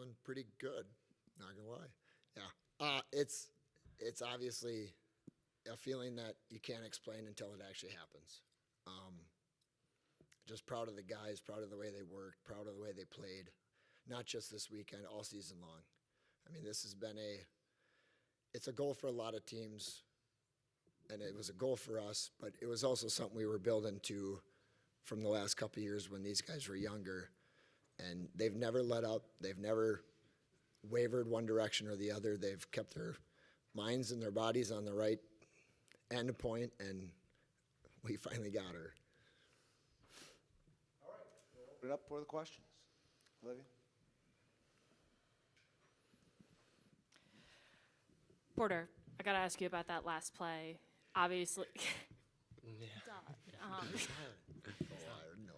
feeling pretty good, not gonna lie. Yeah, it's obviously a feeling that you can't explain until it actually happens. Just proud of the guys, proud of the way they worked, proud of the way they played, not just this weekend, all season long. I mean, this has been it's a goal for a lot of teams, and it was a goal for us, but it was also something we were building to from the last couple of years when these guys were younger, and they've never let up. They've never wavered one direction or the other. They've kept their minds and their bodies on the right end point, and we finally got her. All right, we'll open it up for the questions. Olivia? Porter, I got to ask you about that last play. Obviously, No.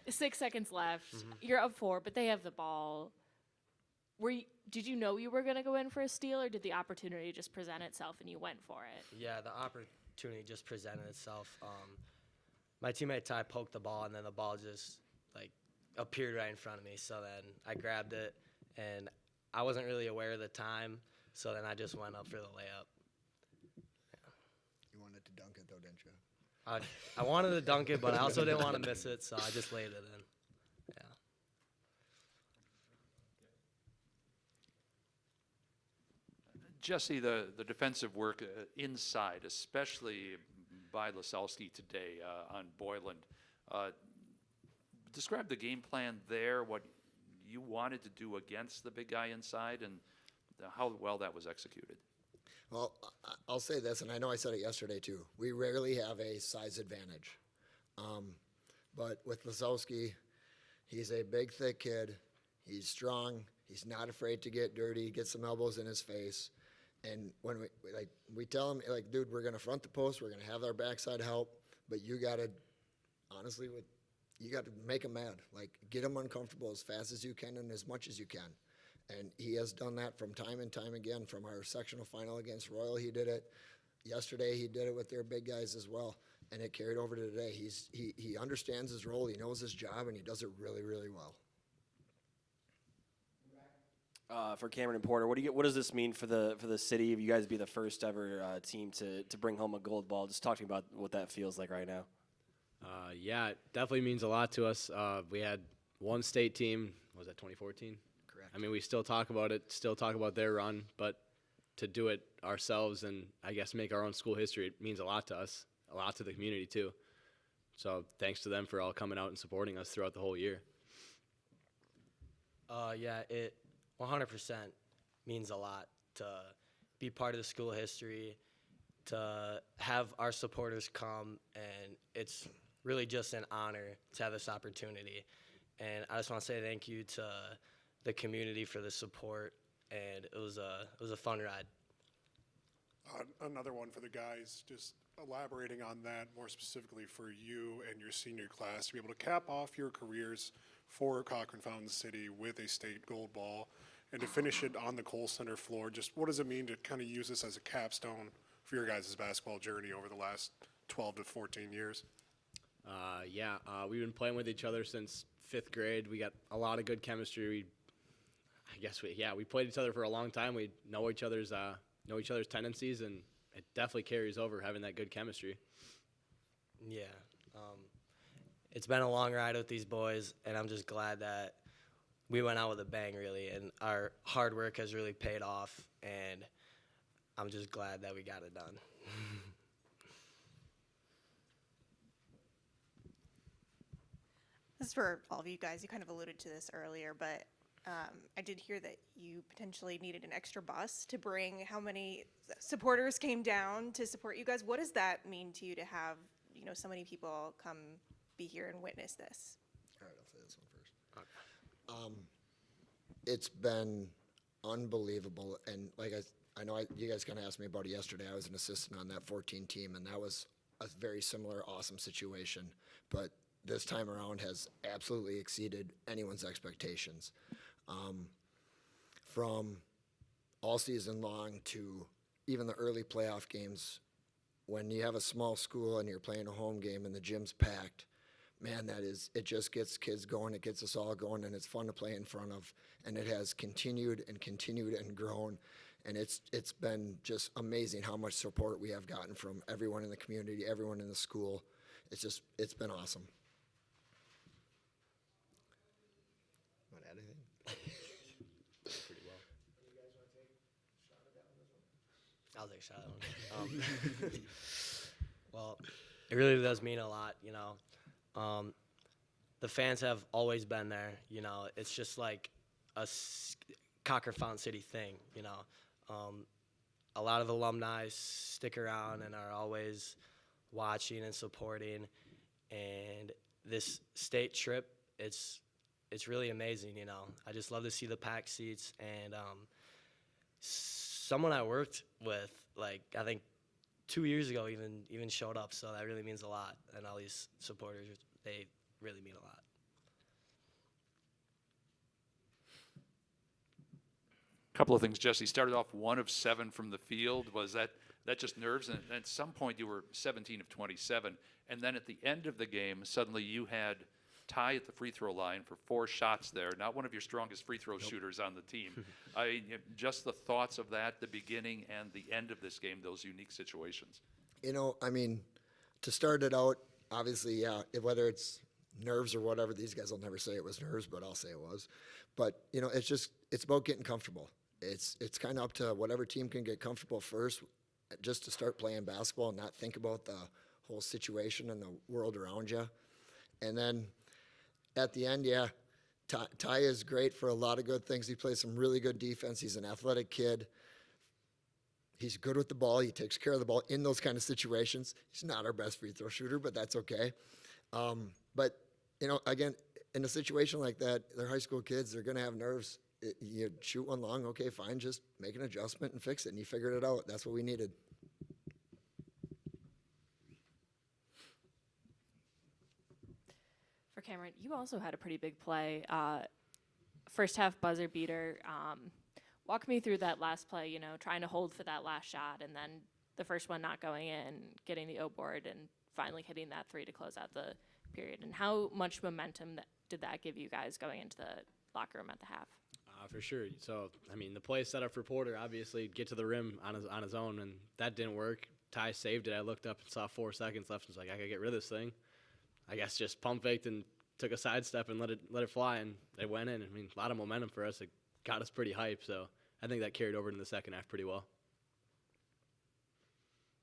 6 seconds left. You're up 4, but they have the ball. Did you know you were going to go in for a steal, or did the opportunity just present itself and you went for it? Yeah, the opportunity just presented itself. My teammate Ty poked the ball, and then the ball just appeared right in front of me. So then I grabbed it, and I wasn't really aware of the time. So then I just went up for the layup. Yeah. You wanted to dunk it, though, didn't you? I wanted to dunk it, but I also didn't want to miss it, so I just laid it in. Yeah. Jesse, the defensive work inside, especially by Lasowski today on Boyland, describe the game plan there, what you wanted to do against the big guy inside, and how well that was executed. Well, I'll say this, and I know I said it yesterday too. We rarely have a size advantage. But with Lasowski, he's a big, thick kid. He's strong. He's not afraid to get dirty, get some elbows in his face. And when we tell him, dude, we're going to front the post. We're going to have our backside help. But you got to, honestly, you got to make him mad. Get him uncomfortable as fast as you can and as much as you can. And he has done that from time and time again. From our sectional final against Royal, he did it. Yesterday, he did it with their big guys as well. And it carried over to today. He understands his role, he knows his job, and he does it really, really well. For Cameron and Porter, what does this mean for the city? If you guys be the first ever team to bring home a gold ball, just talk to me about what that feels like right now. Yeah, it definitely means a lot to us. We had one state team. Was that 2014? Correct. I mean, we still talk about it, still talk about their run, but to do it ourselves and I guess make our own school history, it means a lot to us, a lot to the community too. So thanks to them for all coming out and supporting us throughout the whole year. Yeah, it 100% means a lot to be part of the school history, to have our supporters come, and it's really just an honor to have this opportunity. And I just want to say thank you to the community for the support, and it was a fun ride. Another one for the guys, just elaborating on that more specifically for you and your senior class to be able to cap off your careers for Cochrane-Fountain City with a state gold ball and to finish it on the Kohl Center floor. Just what does it mean to kind of use this as a capstone for your guys' basketball journey over the last 12 to 14 years? We've been playing with each other since 5th grade. We got a lot of good chemistry. We played each other for a long time. We know each other's tendencies, and it definitely carries over having that good chemistry. Yeah, it's been a long ride with these boys, and I'm just glad that we went out with a bang, really, and our hard work has really paid off, and I'm just glad that we got it done. This is for all of you guys. You kind of alluded to this earlier, but I did hear that you potentially needed an extra bus to bring. How many supporters came down to support you guys? What does that mean to you to have, so many people come be here and witness this? All right, I'll say this one first. It's been unbelievable, and I know you guys kind of asked me about it yesterday. I was an assistant on that 14 team, and that was a very similar, awesome situation. But this time around has absolutely exceeded anyone's expectations. From all season long to even the early playoff games, when you have a small school and you're playing a home game and the gym's packed, man, it just gets kids going, it gets us all going, and it's fun to play in front of, and it has continued and grown, and it's been just amazing how much support we have gotten from everyone in the community, everyone in the school. It's been awesome. Want to add anything? Pretty well. I'll take a shot at that one. Well, it really does mean a lot, you know. The fans have always been there, you know. It's just like a Cochrane-Fountain City thing, you know. A lot of alumni stick around and are always watching and supporting. And this state trip, it's really amazing, you know. I just love to see the packed seats. And someone I worked with, like, I think 2 years ago even showed up, so that really means a lot. And all these supporters, they really mean a lot. Couple of things, Jesse. Started off 1 of 7 from the field. Was that just nerves? And at some point you were 17 of 27. And then at the end of the game, suddenly you had Ty at the free throw line for 4 shots there. Not one of your strongest free throw shooters on the team. Just the thoughts of that, the beginning and the end of this game, those unique situations. You know, I mean, to start it out, obviously, yeah, whether it's nerves or whatever, these guys will never say it was nerves, but I'll say it was. But, you know, it's about getting comfortable. It's kind of up to whatever team can get comfortable first, just to start playing basketball and not think about the whole situation and the world around you. And then at the end, yeah, Ty is great for a lot of good things. He plays some really good defense. He's an athletic kid. He's good with the ball. He takes care of the ball in those kind of situations. He's not our best free throw shooter, but that's okay. But, you know, again, in a situation like that, they're high school kids. They're going to have nerves. You shoot one long, okay, fine. Just make an adjustment and fix it. And you figured it out. That's what we needed. For Cameron, you also had a pretty big play. First half buzzer beater. Walk me through that last play, you know, trying to hold for that last shot and then the first one not going in, getting the O board, and finally hitting that 3 to close out the period. And how much momentum did that give you guys going into the locker room at the half? For sure. So, I mean, the play set up for Porter, obviously, get to the rim on his own, and that didn't work. Ty saved it. I looked up and saw 4 seconds left and was like, I got to get rid of this thing. I guess just pump faked and took a sidestep and let it fly, and it went in. I mean, a lot of momentum for us. It got us pretty hyped, so I think that carried over into the second half pretty well.